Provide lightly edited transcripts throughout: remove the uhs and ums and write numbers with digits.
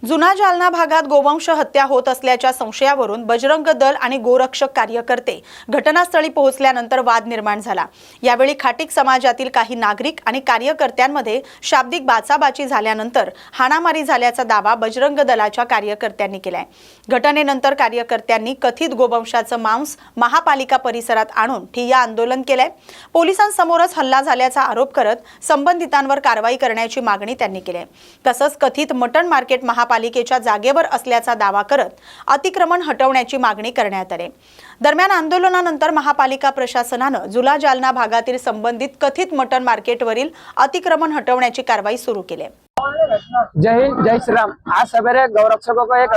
जुना जालना भागात गोवंश हत्या होत असल्याच्या संशयावरून बजरंग दल आणि गोरक्षक कार्यकर्ते घटनास्थळी पोहोचल्यानंतर वाद निर्माण झाला। यावेळी खाटीक समाजातील काही नागरिक आणि कार्यकर्त्यांमध्ये शाब्दिक बाचाबाची झाल्यानंतर हाणामारी झाल्याचा दावा बजरंग दलाच्या कार्यकर्त्यांनी केलाय। घटनेनंतर कार्यकर्त्यांनी कथित गोवंशाचं मांस महापालिका परिसरात आणून ठिय्या आंदोलन केलंय। पोलिसांसमोरच हल्ला झाल्याचा आरोप करत संबंधितांवर कारवाई करण्याची मागणी त्यांनी केली। तसंच कथित मटण मार्केट पालिकेच्या जागेवर असल्याचा दावा करत अतिक्रमण हटवण्याची मागणी करण्यात आली। दरम्यान आंदोलनानंतर महापालिका प्रशासनाने जुना जालना भागातील संबंधित कथित मटण मार्केटवरील अतिक्रमण हटवण्याची कारवाई सुरू केली। जय हिंद, जय श्री राम। आज सवेरे गौरक्षकों को एक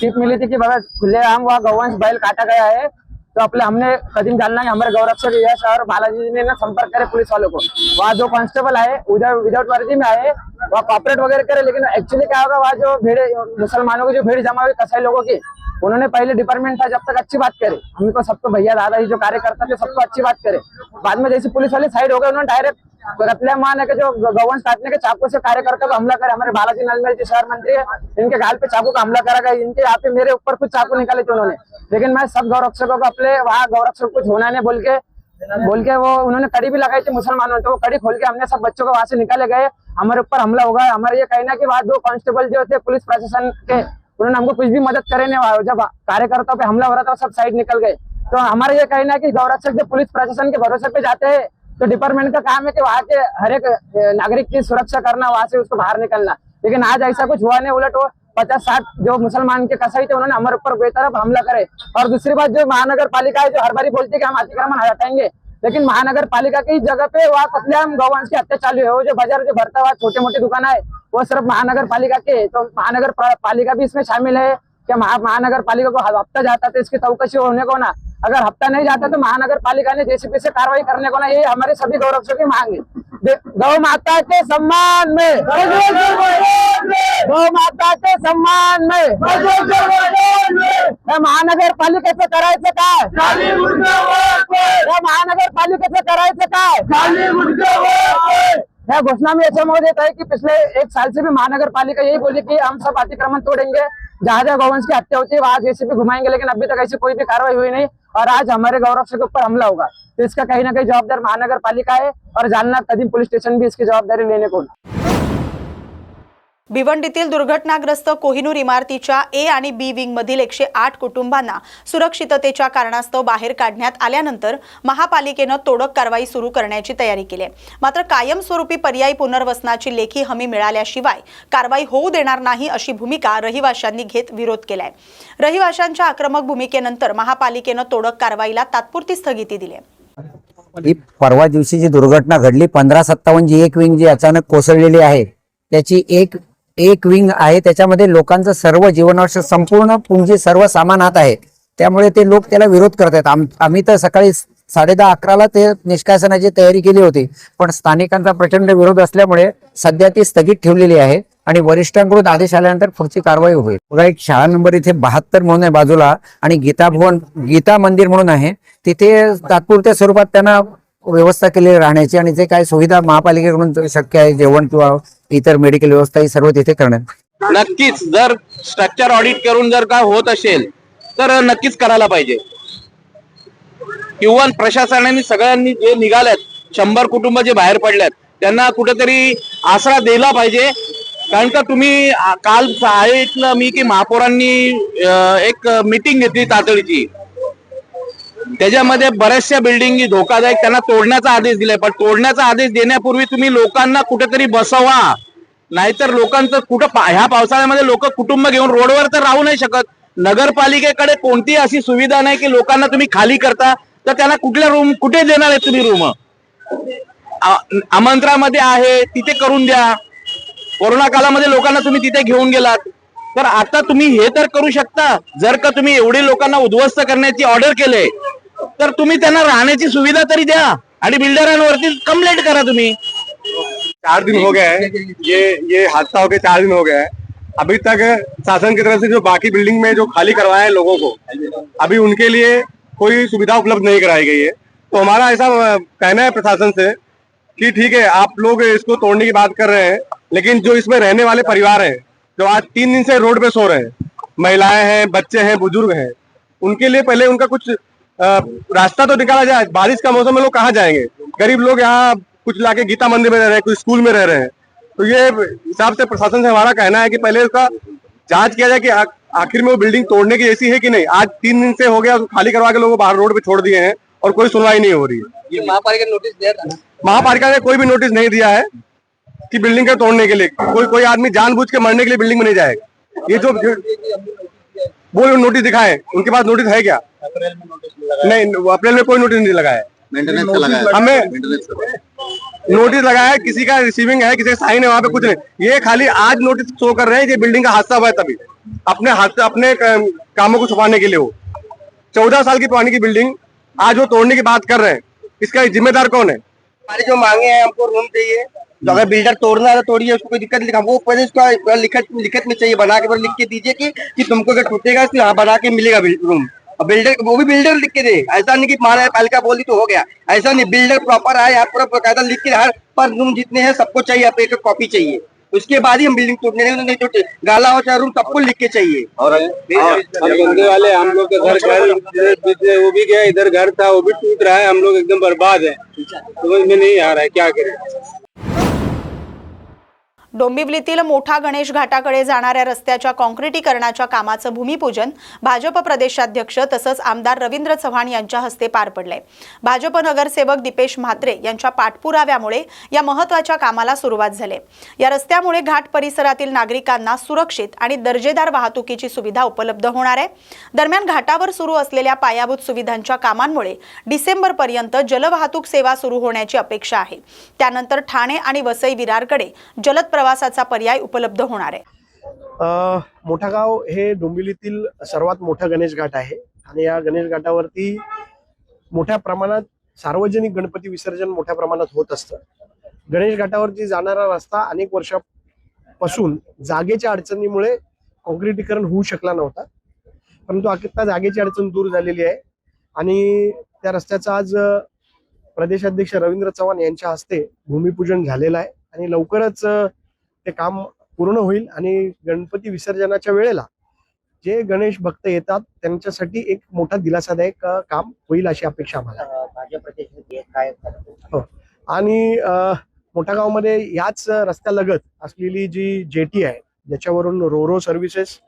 टिप मिली थी कि खुलेआम वहाँ गौवंश बैल काटा गया है। तो हमने कदीम जालना के हमारे गौरक्षक यश और बालाजी जी ने ना संपर्क करे पुलिस वालों को। वहाँ जो कांस्टेबल आए उधर विदाउट वर्दी में आए, वहाँ कॉपरेट वगैरह करे, लेकिन एक्चुअली क्या होगा, वहाँ जो भीड़ मुसलमानों की जो भीड़ जमा हुई कसाई लोगों की, उन्होंने पहले डिपार्टमेंट था जब तक अच्छी बात करे, हमको सबको भैया दादा जी जो कार्यकर्ता थे सबको अच्छी बात करे। बाद में जैसे पुलिस वाले साइड हो गए, उन्होंने डायरेक्ट रतलिया मान है कि जो गौवंश काटने के चाकू से कार्यकर्ता को हमला करे। हमारे बालाजी नलमेल जी शहर मंत्री है, इनके गाल पे चाकू का हमला करा गया। इनके यहाँ पे मेरे ऊपर कुछ चाकू निकाले थे उन्होंने, लेकिन मैं सब गौरक्षकों को अपने वहाँ गौरक्षक कुछ होना नहीं बोल के वो उन्होंने कड़ी भी लगाई थी मुसलमानों ने। तो वो कड़ी खोल के हमने सब बच्चों को वहां से निकाले गए, हमारे ऊपर हमला हो गया। हमारा ये कहना कि वहाँ दो कांस्टेबल जो थे पुलिस प्रशासन के, उन्होंने हमको कुछ भी मदद करे नहीं। जब कार्यकर्ताओं पे हमला हो रहा था सब साइड निकल गए। तो हमारा ये कहना है कि गौरक्षक जब पुलिस प्रशासन के भरोसे पे जाते हैं तो डिपार्टमेंट का काम है कि वहाँ के हर एक नागरिक की सुरक्षा करना, वहां से उसको बाहर निकलना। लेकिन आज ऐसा कुछ हुआ नहीं, उलट वो 50-60 जो मुसलमान के कसाई थे उन्होंने हमारे ऊपर बेतरफ हमला करे। और दूसरी बात, जो महानगर पालिका है जो हर बारी बोलती है कि हम अतिक्रमण हटाएंगे, लेकिन महानगर पालिका की जगह पे वहाँ कत्लेआम गौवंश की हत्या चालू है। वो जो बाजार जो भरता हुआ छोटे मोटे दुकान है वो सिर्फ महानगर पालिका के, तो महानगर पालिका भी इसमें शामिल है। क्या महानगर पालिका को हफ्ता जाता था इसकी चौकसी होने को ना, अगर हफ्ता नहीं जाता तो महानगर पालिका ने जेसीबी से कार्रवाई करने को ना, ये हमारे सभी गौरक्षकों की मांग है। गौ माता के सम्मान में, गौ माता के सम्मान में महानगर पालिकेचं करायचं काय, महानगर पालिकेचं करायचं काय। यह घोषणा में याच्यामध्ये देता है कि पिछले 1 साल से भी महानगर पालिका यही बोली कि हम सब अतिक्रमण तोड़ेंगे, जहाँ जहाँ गौवंश की हत्या होती है वहाँ जेसीबी घुमाएंगे, लेकिन अभी तक ऐसी कोई भी कार्रवाई हुई नहीं। और आज हमारे गौरक्षक के ऊपर हमला होगा तो इसका कहीं ना कहीं जवाबदार महानगर पालिका है, और जालना कदीम पुलिस स्टेशन भी इसकी जवाबदारी लेने को। भिवंडीतील दुर्घटनाग्रस्त कोहिनूर इमारतीच्या ए आणि बी विंग मधील 108 कुटुंबांना सुरक्षिततेच्या कारणास्तव बाहेर काढण्यात आल्यानंतर महापालिकेने तोडक कारवाई सुरू करण्याची तयारी केली आहे। मात्र कायमस्वरूपी पर्यायी पुनर्वसनाची लेखी हमी मिळाल्याशिवाय कारवाई होऊ देणार नाही अशी भूमिका रहिवाशांनी घेत विरोध केलाय। रहिवाशांच्या आक्रमक भूमिकेनंतर महापालिकेने तोडक कारवाईला तात्पुरती स्थगिती दिली आहे। परवा दिवशी जी दुर्घटना घडली 1557 जी एक विंग जी अचानक कोसळलेली आहे, त्याची एक विंग आहे, त्याच्यामध्ये लोकांचं सर्व जीवनावश्यक संपूर्ण पुंजी सर्व सामानात आहे, त्यामुळे ते लोक त्याला विरोध करत आहेत। आम्ही तर सकाळी 10:30-11ला ते निष्कासनाची तयारी केली होती, पण स्थानिकांचा प्रचंड विरोध असल्यामुळे सध्या ती स्थगित ठेवलेली आहे आणि वरिष्ठांकडून आदेश आल्यानंतर पुढची कारवाई होईल। बघा, एक शाळा नंबर इथे 72 म्हणून आहे बाजूला, आणि गीता मंदिर म्हणून आहे, तिथे तात्पुरत्या स्वरूपात त्यांना व्यवस्था केली राहण्याची, आणि जे काही सुविधा महापालिकेकडून शक्य आहे, जेवण किंवा इतर मेडिकल व्यवस्था ही सर्व तिथे करण्यात। नक्कीच जर स्ट्रक्चर ऑडिट करून जर काय होत असेल तर नक्कीच करायला पाहिजे, किंवा प्रशासनाने सगळ्यांनी जे निघाल्यात 100 कुटुंब जे बाहेर पडल्यात त्यांना कुठेतरी आसरा दिला पाहिजे। कारण का तुम्ही काल ऐकलं मी की महापौरांनी एक मीटिंग घेतली तातडीची, त्याच्यामध्ये बऱ्याचशा बिल्डिंगी धोकादायक त्यांना तोडण्याचा आदेश दिलाय, पण तोडण्याचा आदेश देण्यापूर्वी तुम्ही लोकांना कुठेतरी बसवा, नाहीतर लोकांचं कुठं ह्या पावसाळ्यामध्ये लोक कुटुंब घेऊन रोडवर तर राहू नाही शकत। नगरपालिकेकडे कोणतीही अशी सुविधा नाही की लोकांना तुम्ही खाली करता, तर त्यांना कुठल्या रूम कुठे देणार आहे तुम्ही? रूम आमंत्रणामध्ये आहे तिथे करून द्या। कोरोना काळामध्ये लोकांना तुम्ही तिथे घेऊन गेलात, तर आता तुम्ही हे तर करू शकता। जर का तुम्ही एवढे लोकांना उद्ध्वस्त करण्याची ऑर्डर केले तर तुम्ही त्यांना राहण्याची सुविधा तरी द्या आणि बिल्डरांवरती कंप्लेंट करा। तुम्ही 4 दिन हो गए हैं, ये हादसा हो गया 4 दिन हो गया है। अभी तक शासन की तरफ से जो बाकी बिल्डिंग में जो खाली करवाए हैं लोगों को, अभी उनके लिए कोई सुविधा उपलब्ध नहीं कराई गई है। तो हमारा ऐसा कहना है प्रशासन से कि ठीक है आप लोग इसको तोड़ने की बात कर रहे हैं, लेकिन जो इसमें रहने वाले परिवार हैं जो आज 3 दिन से रोड पे सो रहे हैं, महिलाएं हैं, बच्चे हैं, बुजुर्ग हैं, उनके लिए पहले उनका कुछ रास्ता तो निकाला जाए। बारिश का मौसम में लोग कहाँ जाएंगे? गरीब लोग यहाँ कुछ लाके गीता मंदिर में रह रहे हैं, कुछ स्कूल में रह रहे हैं। तो ये हिसाब से प्रशासन से हमारा कहना है कि पहले उसका जांच किया जाए कि आखिर में वो बिल्डिंग तोड़ने की जैसी है कि नहीं। आज 3 दिन से हो गया, खाली करवा के लोगों को बाहर रोड पे छोड़ दिए हैं और कोई सुनवाई नहीं हो रही है। ये महापालिका ने नोटिस दिया था? महापालिका ने कोई भी नोटिस नहीं दिया है कि बिल्डिंग को तोड़ने के लिए। कोई आदमी जानबूझ के मरने के लिए बिल्डिंग में नहीं जाएगा। ये जो वो नोटिस दिखाए, उनके पास नोटिस है क्या? नहीं, अप्रैल में कोई नोटिस नहीं लगाया। मेंटेनेंस का लगाया, हमें नोटिस लगाया है, किसी का रिसीविंग है, किसी का साइन है, वहाँ पे कुछ नहीं। ये खाली आज नोटिस शो कर रहे हैं कि बिल्डिंग का हादसा हुआ है, तभी अपने हाथ अपने कामों को छुपाने के लिए। वो 14 साल की पुरानी की बिल्डिंग आज वो तोड़ने की बात कर रहे हैं। इसका जिम्मेदार कौन है? हमारी जो मांगे हैं, हमको रूम चाहिए। तो अगर बिल्डर तोड़ना है तो तोड़िए, उसको कोई दिक्कत नहीं। वो पहले उसका लिखत में चाहिए, बना के लिख के दीजिए कि तुमको अगर टूटेगा तो यहाँ बना के मिलेगा रूम। और बिल्डर, वो भी बिल्डर लिख के दे। ऐसा नहीं कि महापालिका बोली तो हो गया, ऐसा नहीं। बिल्डर प्रॉपर आए, यहाँ पूरा बकायदा लिख के हर पर रूम जितने हैं सबको चाहिए, आप एक कॉपी चाहिए। उसके बाद ही हम बिल्डिंग तोड़ने नहीं तो गाला हो चाहे रूम सबको लिख के चाहिए। और बंदे वाले हम लोग के घर वो भी गया, इधर घर था वो भी टूट रहा है, हम लोग एकदम बर्बाद है, समझ में नहीं आ रहा है क्या करें। डोंबिवलीतील मोठा गणेश घाटाकडे जाणाऱ्या रस्त्याच्या काँक्रिटीकरणाच्या कामाचं भूमिपूजन भाजप प्रदेशाध्यक्ष तसंच आमदार रवींद्र चव्हाण यांच्या हस्ते पार पडले। भाजप नगरसेवक दीपेश म्हात्रे यांच्या पाठपुराव्यामुळे या महत्त्वाच्या कामाला सुरुवात झाली। या रस्त्यामुळे घाट परिसरातील नागरिकांना सुरक्षित आणि दर्जेदार वाहतुकीची सुविधा उपलब्ध होणार आहे। दरम्यान घाटावर सुरू असलेल्या पायाभूत सुविधांच्या कामांमुळे डिसेंबरपर्यंत जलवाहतूक सेवा सुरू होण्याची अपेक्षा आहे। त्यानंतर ठाणे आणि वसई विरारकडे जलद प्रवासाचा पर्याय उपलब्ध होणार आहे। मोठा गाव हे डोंबिवलीतील सर्वात मोठा गणेश घाट आहे आणि या गणेश घाटावरती मोठ्या प्रमाणात सार्वजनिक गणपती विसर्जन मोठ्या प्रमाणात होत असतं। गणेश घाटावरती जाणारा रस्ता अनेक वर्षापासून जागेच्या अडचणीमुळे काँक्रिटीकरण होऊ शकला नव्हता, परंतु आता जागेची अडचण दूर झालेली आहे आणि त्या रस्त्याचं आज प्रदेशाध्यक्ष रवींद्र चव्हाण यांच्या हस्ते भूमिपूजन झालेलं आहे आणि लवकरच ते काम पूर्ण होईल आणि गणपती विसर्जनाच्या वेळेला जे गणेश भक्त येतात त्यांच्यासाठी एक मोठा दिलासादायक काम होईल अशी अपेक्षा आम्हाला हो। आणि मोठा गावमध्ये याच रस्त्यालगत असलेली जी जेटी आहे ज्याच्यावरून रोरो सर्व्हिसेस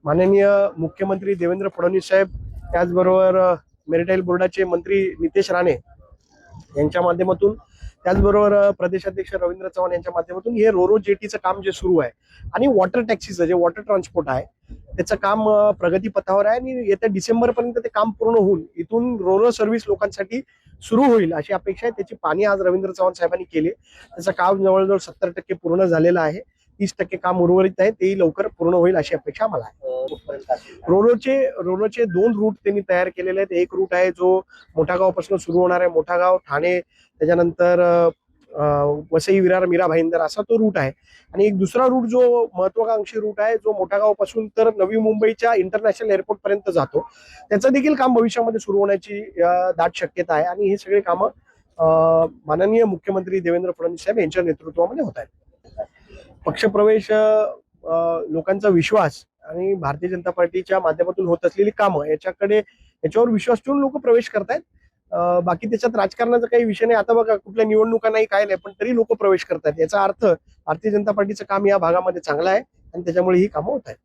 माननीय मुख्यमंत्री देवेंद्र फडणवीस साहेब, त्याचबरोबर मेरिटाईल बोर्डाचे मंत्री नितेश राणे यांच्या माध्यमातून, त्याचबरोबर प्रदेशाध्यक्ष रवींद्र चव्हाण यांच्या माध्यमातून हे रोरो जेटीचं काम जे सुरू आहे आणि वॉटर टॅक्सीचं जे वॉटर ट्रान्सपोर्ट आहे त्याचं काम प्रगतीपथावर आहे आणि येत्या डिसेंबरपर्यंत ते काम पूर्ण होऊन इथून रोरो सर्व्हिस लोकांसाठी सुरू होईल अशी अपेक्षा आहे। त्याची पाहणी आज रवींद्र चव्हाण साहेबांनी केली। त्याचं काम जवळजवळ 70% पूर्ण झालेलं आहे, 30% काम उर्वरित आहे, तेही लवकर पूर्ण होईल अशी अपेक्षा मला आहे। रोरोचे 2 रूट त्यांनी तयार केलेले आहेत। एक रूट आहे जो मोठा गावपासून सुरू होणार आहे, मोठा गाव ठाणे, त्याच्यानंतर वसई विरार मीरा भाईंदर असा तो रूट आहे आणि एक दुसरा रूट जो महत्वाकांक्षी रूट आहे जो मोठा गावपासून तर नवी मुंबईच्या इंटरनॅशनल एअरपोर्ट पर्यंत जातो, त्याचं देखील काम भविष्यामध्ये सुरू होण्याची दाट शक्यता आहे आणि हे सगळे कामं माननीय मुख्यमंत्री देवेंद्र फडणवीस साहेब यांच्या नेतृत्वामध्ये होत आहेत। पक्षप्रवेश, लोकांचा विश्वास आणि भारतीय जनता पार्टीच्या माध्यमातून होत असलेली कामं याच्यावर विश्वास ठेवून लोक प्रवेश करतायत। बाकी त्याच्यात राजकारणाचा काही विषय नाही। आता बघा कुठल्या निवडणुका नाही, काय नाही, पण तरी लोक प्रवेश करतात, याचा अर्थ भारतीय जनता पार्टीचं काम या भागामध्ये चांगलं आहे आणि त्याच्यामुळे ही कामं होत आहेत।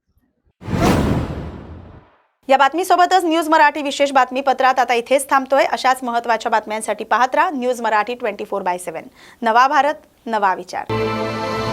या बातमीसोबतच न्यूज मराठी विशेष बातमीपत्रात आता इथेच थांबतोय। अशाच महत्त्वाच्या बातम्यांसाठी पाहत राहा न्यूज मराठी 24/7। नवा भारत, नवा विचार।